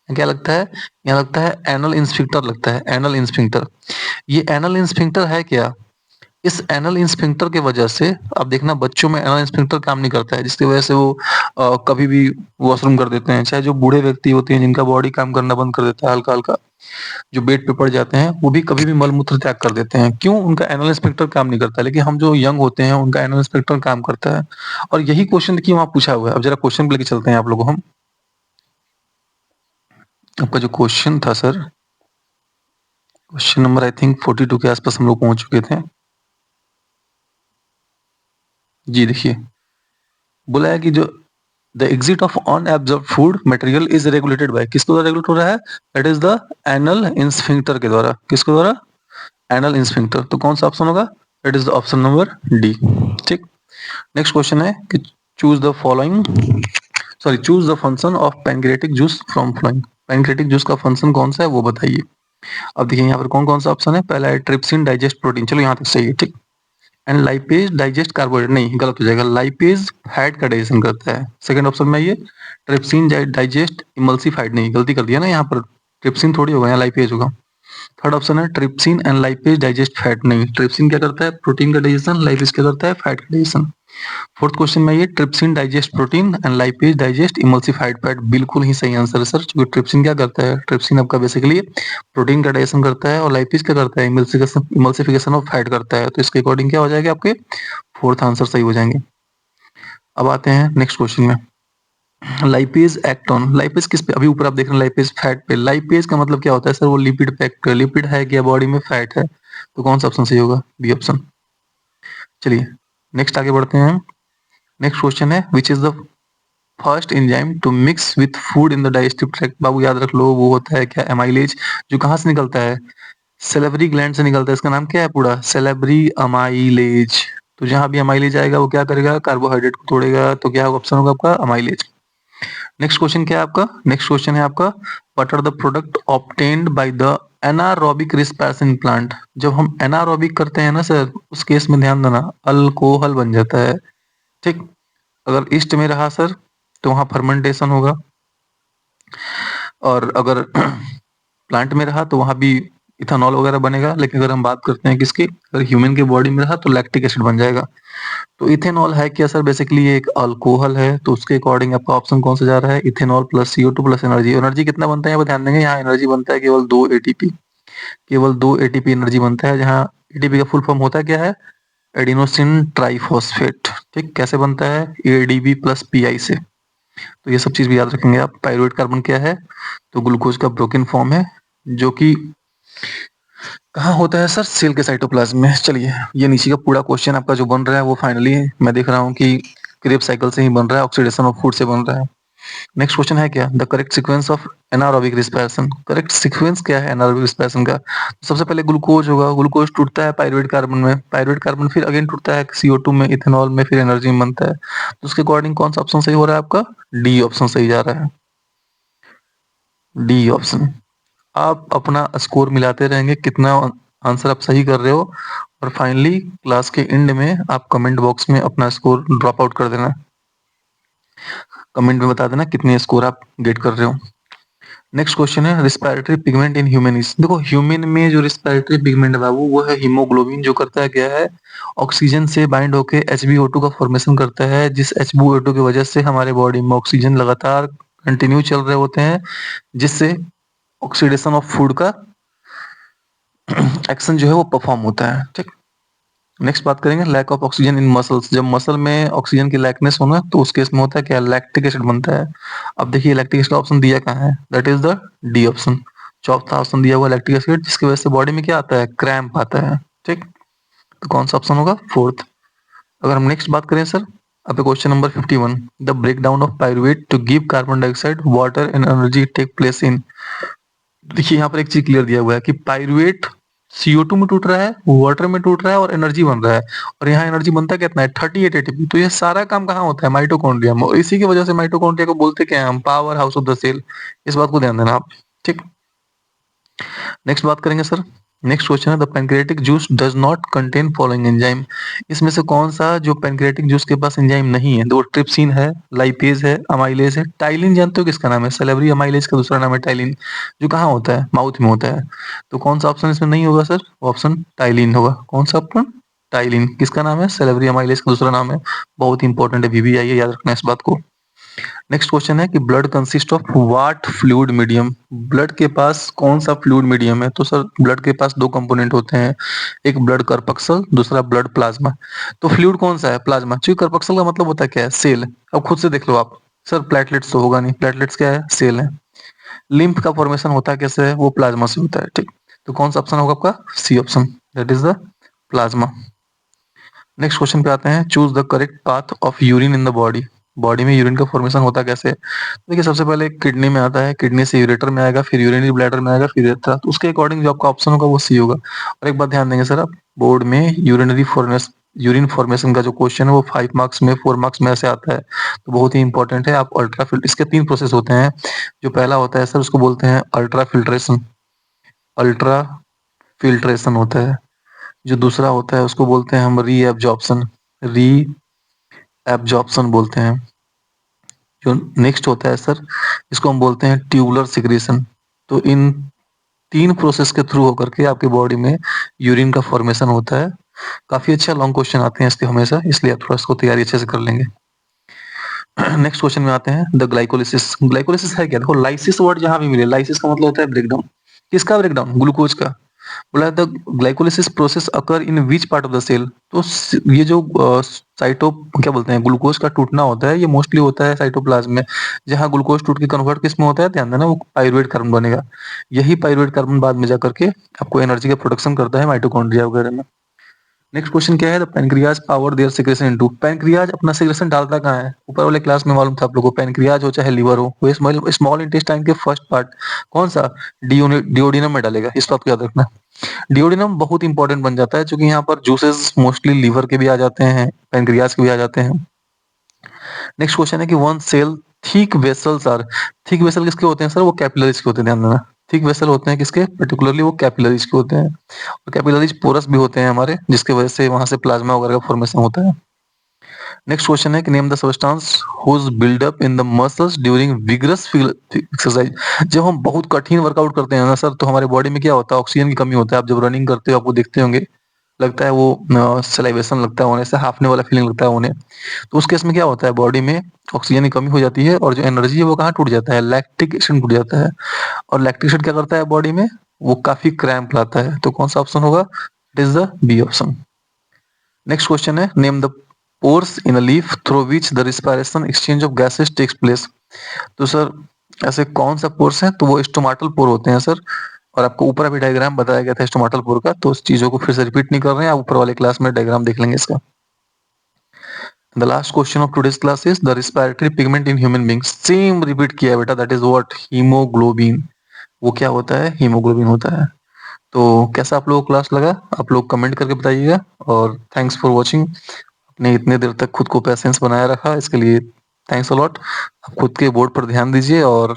क्या लगता है? यहाँ लगता है एनल इंस्फिंक्टर, लगता है एनल इंस्फिंक्टर। ये एनल इंस्फिंक्टर है क्या? इस एनल इंस्फिंक्टर की वजह से आप देखना बच्चों में एनल इंस्फिंक्टर काम नहीं करता है, जिसकी वजह से वो कभी भी वॉशरूम कर देते हैं। चाहे जो बूढ़े व्यक्ति होते हैं जिनका बॉडी काम करना बंद कर देता है हल्का हल्का, जो बेड पे पड़ जाते हैं, वो भी कभी भी मलमूत्र त्याग कर देते हैं। क्यों? उनका एनल इंस्पेक्टर काम नहीं करता। लेकिन हम जो यंग होते हैं उनका एनल इंस्पेक्टर काम करता है। और यही क्वेश्चन देखिए वहां पूछा हुआ है। अब जरा क्वेश्चन पे लेके चलते हैं आप लोगों को हम। आपका जो क्वेश्चन था sir, question number I think 42 के आसपास हम लोग पहुंच चुके थे। जी देखिए, बोला है कि जो the exit of unabsorb food material is regulated by, किसके द्वारा रेगुलेट हो रहा है? That is the anal sphincter के द्वारा। किसके द्वारा? Anal sphincter. तो कौन सा ऑप्शन होगा? That is the option number D, ठीक? नेक्स्ट क्वेश्चन है कि choose the following, sorry choose the function of pancreatic juice from following. Pancreatic juice का फंक्शन कौन सा है वो बताइए। अब देखिए यहाँ पर कौन कौन सा ऑप्शन है। पहला है ट्रिप्सिन डाइजेस्ट प्रोटीन, चलो यहाँ तक सही है, ठीक? एंड लाइपेज डाइजेस्ट कार्बोहाइड्रेट, नहीं गलत हो जाएगा, लाइपेज फैट का डाइजेशन करता है। सेकंड ऑप्शन में ये ट्रिप्सिन डाइजेस्ट इमल्सिफाइड, नहीं गलती कर दिया ना, यहाँ पर ट्रिप्सिन थोड़ी होगा, यहाँ लाइपेज होगा। थर्ड ऑप्शन है trypsin and lipase digest fat, नहीं ट्रिप्सिन क्या करता है? प्रोटीन का डाइजेशन, लाइपेज क्या करता है? फैट का डाइजेशन। फोर्थ क्वेश्चन में ये trypsin digest protein and lipase digest emulsified fat, बिल्कुल ही सही आंसर है सर। क्योंकि ट्रिप्सिन क्या करता है? ट्रिप्सिन आपका बेसिकली प्रोटीन का डाइजेशन करता है, और लाइपेज क्या करता है? इमल्सिफिकेशन ऑफ फैट करता है। तो इसके अकॉर्डिंग क्या हो जाएगा? आपके फोर्थ आंसर सही हो जाएंगे। अब आते हैं नेक्स्ट क्वेश्चन में। लाइपेज एक्ट ऑन, लाइपेज किस पे? अभी ऊपर आप देख रहे हैं लाइपेज फैट पे। लाइपेज का मतलब क्या होता है सर? वो लिपिड पे एक्ट, लिपिड है क्या बॉडी में? फैट है। तो कौन सा ऑप्शन सही होगा? B option. चलिए नेक्स्ट आगे बढ़ते हैं। नेक्स्ट क्वेश्चन है which is the first enzyme to mix with food in the digestive tract. बाबू याद रख लो, वो होता है क्या? एमाइलेज, जो कहाँ से निकलता है? सेलेब्री ग्लैंड से निकलता है। इसका नाम क्या है पूरा? सेलेब्री अमाइलेज। तो जहां भी अमाइलेज आएगा वो क्या करेगा? कार्बोहाइड्रेट को तोड़ेगा। तो क्या ऑप्शन होगा आपका? अमाइलेज। नेक्स्ट क्वेश्चन क्या है आपका? नेक्स्ट क्वेश्चन है आपका what are the product obtained by the anaerobic respiration plant. जब हम एनारोबिक करते हैं ना सर, उस केस में ध्यान देना अल्कोहल बन जाता है, ठीक? अगर ईस्ट में रहा सर तो वहां फर्मेंटेशन होगा, और अगर प्लांट में रहा तो वहां भी इथेनॉल वगैरह बनेगा। लेकिन अगर हम बात करते हैं किसकी, अगर ह्यूमन के बॉडी में रहा तो लैक्टिक एसिड बन जाएगा। तो इथेनॉल है क्या सर? बेसिकली एक अल्कोहल है। तो उसके अकॉर्डिंग आपका ऑप्शन कौन सा जा रहा है? Ethanol plus CO2 plus energy. Energy कितना बनता है यहाँ पे ध्यान देंगे, यहाँ एनर्जी बनता है केवल 2 ATP। केवल 2 एटीपी एनर्जी बनता है, जहाँ एटीपी का फुल फॉर्म होता है क्या है? Adenosine triphosphate. ठीक, कैसे बनता है? एडीबी प्लस पीआई से। तो ये सब चीज भी याद रखेंगे आप। पाइरुवेट कार्बन क्या है? तो ग्लूकोज का ब्रोकन फॉर्म है, जो कि कहाँ होता है सर? सेल के साइटोप्लाज्म में। चलिए, ये नीचे का पूरा क्वेश्चन आपका जो बन रहा है वो फाइनली मैं देख रहा हूँ कि क्रेब साइकिल से ही बन रहा है, ऑक्सीडेशन ऑफ फूड से बन रहा है। नेक्स्ट क्वेश्चन है क्या? The correct sequence of anaerobic respiration. Correct sequence क्या है एनारोबिक रिस्पिरेशन का? तो सबसे पहले ग्लूकोज होगा, ग्लूकोज टूटता है पाइरुवेट कार्बन में, पाइरुवेट कार्बन फिर अगेन टूटता है CO2 में, इथेनॉल में, फिर एनर्जी में बनता है। तो उसके अकॉर्डिंग कौन सा ऑप्शन सही हो रहा है आपका? डी ऑप्शन सही जा रहा है, डी ऑप्शन। आप अपना स्कोर मिलाते रहेंगे, कितना आंसर आप सही कर रहे हो, और फाइनली क्लास के एंड में आप कमेंट बॉक्स में अपना स्कोर ड्रॉप आउट कर देना। कमेंट में बता देना कितने स्कोर आप गेट कर रहे हो। नेक्स्ट क्वेश्चन है रिस्पिरेटरी पिगमेंट इन ह्यूमन। देखो, ह्यूमन में जो रिस्पिरेटरी पिगमेंट है बाबू, वो है हीमोग्लोबिन, जो करता है क्या है? ऑक्सीजन से बाइंड होके HbO2 का फॉर्मेशन करता है, जिस HbO2 की वजह से हमारे बॉडी में ऑक्सीजन लगातार कंटिन्यू चल रहे होते हैं, जिससे ऑक्सीडेशन ऑफ फूड का एक्शन जो है वो परफॉर्म होता है। ठीक, नेक्स्ट बात करेंगे lack of oxygen in muscles. जब मसल में ऑक्सीजन की लैकनेस होना, तो उस केस में होता है क्या? लैक्टिक एसिड बनता है। अब देखिए लैक्टिक एसिड का ऑप्शन दिया कहाँ है? That is the D option. चौथा ऑप्शन दिया हुआ लैक्टिक एसिड, जिसकी वजह से बॉडी में क्या आता है? क्रैम्प आता है। ठीक, तो कौन सा ऑप्शन होगा? फोर्थ। अगर हम नेक्स्ट बात करें सर, अब question number 51, the break down of pyruvate to give carbon dioxide water and energy take place in. देखिए यहाँ पर एक चीज क्लियर दिया हुआ है कि पायरुवेट CO2 में टूट रहा है, वाटर में टूट रहा है, और एनर्जी बन रहा है। और यहाँ एनर्जी बनता कितना है? 38 एटीपी। तो ये सारा काम कहाँ होता है? माइटोकॉन्ड्रिया में। और इसी की वजह से माइटोकॉन्ड्रिया को बोलते क्या है हम? Power house of the cell. इस बात को ध्यान देना आप। ठीक, नेक्स्ट बात करेंगे सर। नेक्स्ट क्वेश्चन है the pancreatic juice does not contain following enzyme. इसमें से कौन सा जो पैनक्रियाटिक जूस के पास एंजाइम नहीं है? दो, ट्रिप्सिन है, लाइपेज है, अमाइलेज है। टाइलिन जानते हो किसका नाम है? सेलेब्री अमाइलेज का दूसरा नाम है टाइलिन, जो कहाँ होता है? माउथ में होता है। तो कौन सा ऑप्शन इसमें नहीं होगा सर? ऑप्शन टाइलिन होगा। कौन सा ऑप्शन? टाइलिन। किसका नाम है? सेलेब्री अमाइलेज का दूसरा नाम है। बहुत इंपॉर्टेंट है, VVI है, याद रखना इस बात को। नेक्स्ट क्वेश्चन है कि blood consist of what fluid medium. Blood के पास कौन सा फ्लूइड मीडियम है? तो सर ब्लड के पास दो कंपोनेंट होते हैं, एक ब्लड करपक्सल, दूसरा ब्लड प्लाज्मा। तो फ्लूइड कौन सा है? प्लाज्मा। क्योंकि करपक्सल का मतलब होता है क्या है? सेल। अब खुद से देख लो आप। सर प्लेटलेट्स तो होगा नहीं, प्लेटलेट्स क्या है? सेल है। लिम्फ का फॉर्मेशन होता है कैसे है? वो प्लाज्मा से होता है। ठीक, तो कौन सा ऑप्शन होगा आपका? C option, that is the plasma. Next question पे आते हैं, choose the correct path of urine in the body. Body में यूरिन का फॉर्मेशन होता कैसे? देखिए सबसे पहले किडनी में आता है, किडनी से यूरेटर में आएगा, फिर यूरिनरी ब्लैडर में आएगा, फिर यूरेथ्रा। तो उसके अकॉर्डिंग जो आपका ऑप्शन होगा वो सी होगा। और एक बात ध्यान देंगे सर, आप बोर्ड में यूरिन फॉर्मेशन का जो क्वेश्चन है वो 5 मार्क्स में, 4 मार्क्स में ऐसे आता है। तो बहुत ही इंपॉर्टेंट है। आप अल्ट्रा फिल्टर, इसके 3 प्रोसेस होते हैं। जो पहला होता है सर उसको बोलते हैं अल्ट्रा फिल्ट्रेशन, अल्ट्रा फिल्ट्रेशन होता है। जो दूसरा होता है उसको बोलते हैं हम री एब्जॉर्प्शन, री एब्जॉर्प्शन बोलते हैं। जो नेक्स्ट होता है सर, इसको हम बोलते हैं ट्यूबुलर सिक्रीशन। तो इन 3 प्रोसेस के थ्रू होकर के आपकी बॉडी में यूरिन का फॉर्मेशन होता है। काफी अच्छा लॉन्ग क्वेश्चन आते हैं इसके हमेशा, इसलिए आप थोड़ा इसको तैयारी अच्छे से कर लेंगे। नेक्स्ट क्वेश्चन में आते हैं, द ग्लाइकोलिसिस। ग्लाइकोलिसिस है क्या? देखो, लाइसिस वर्ड जहां भी मिले, लाइसिस का मतलब होता है ब्रेकडाउन। किसका ब्रेकडाउन? ग्लूकोज का। बोला the glycolysis process occur in which part of the cell. तो ये जो साइटो क्या बोलते हैं, ग्लूकोज का टूटना होता है, ये मोस्टली होता है साइटोप्लाज्म में। जहां ग्लूकोज टूट के कन्वर्ट किस में होता है? ध्यान देना, वो पाइरुवेट कार्बन बनेगा। यही पाइरुवेट कार्बन बाद में जाकर के आपको एनर्जी का प्रोडक्शन करता है माइटोकॉन्ड्रिया वगैरह में। नेक्स्ट क्वेश्चन क्या है? The pancreas power there secretion into. Pancreas अपना सिक्रेशन डालता कहाँ है? ऊपर वाले क्लास में मालूम था आप लोगों को, पैनक्रियाज हो चाहे लीवर हो, वो स्मॉल इंटेस्टाइन के फर्स्ट पार्ट कौन सा? डिओडिनम में डालेगा। इस बात को याद रखना। डिओडिनम बहुत इंपॉर्टेंट बन जाता है, क्योंकि यहाँ पर जूसेस मोस्टली लीवर के भी आ जाते हैं, पैनक्रियाज के भी आ जाते हैं। नेक्स्ट क्वेश्चन है कि one cell thick vessels are. Thick vessel किसके होते हैं सर? वो कैपिलरीज के होते हैं, ध्यान देना। थिक वेसल होते हैं किसके? पर्टिकुलरली वो कैपिलरीज के होते हैं। और कैपिलरीज पोरस भी होते हैं हमारे, जिसके वजह से वहां से प्लाज्मा वगैरह का फॉर्मेशन होता है। नेक्स्ट क्वेश्चन है कि name the substance whose buildup in the muscles during vigorous exercise. जब हम बहुत कठिन वर्कआउट करते हैं ना सर, तो हमारे बॉडी में क्या होता है? ऑक्सीजन की कमी होता है। आप जब रनिंग करते हो आपको देखते होंगे, लगता है वो सलाइवेशन लगता है होने से, हाफने वाला फीलिंग लगता है होने। तो उस केस में क्या होता है? बॉडी में ऑक्सीजन की कमी हो जाती है, और जो एनर्जी है वो कहाँ टूट जाता है? लैक्टिक एसिड टूट जाता है। और लैक्टिक एसिड क्या करता है बॉडी में? वो काफी क्रैम्प लाता है। तो कौन सा ऑप्शन होगा? It is the B option. Next question है, name the pores in a leaf through which the respiration exchange of gases takes place. तो सर ऐसे कौन सा पोर्स है? तो वो स्टोमाटल पोर होते हैं सर। और आपको ऊपर अभी डायग्राम बताया गया था स्टोमाटल पोर का, तो उस चीजों को फिर से रिपीट नहीं कर रहे हैं, आप ऊपर वाले क्लास में डायग्राम देख लेंगे इसका। The last question of today's class is the respiratory pigment in human beings. Same repeat किया है बेटा, दैट इज व्हाट? हीमोग्लोबिन। वो क्या होता है? हीमोग्लोबिन होता है। तो कैसा आप लोगों को क्लास लगा? आप लोग कमेंट करके बताइएगा। और थैंक्स फॉर वॉचिंग। आपने इतने देर तक खुद को पेशेंस बनाए रखा, इसके लिए थैंक्स अ लॉट। आप खुद के बोर्ड पर ध्यान दीजिए, और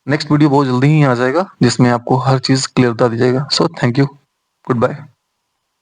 नेक्स्ट वीडियो बहुत जल्दी ही आ जाएगा जिसमें आपको हर चीज क्लियर बता दी जाएगा। So thank you, good bye.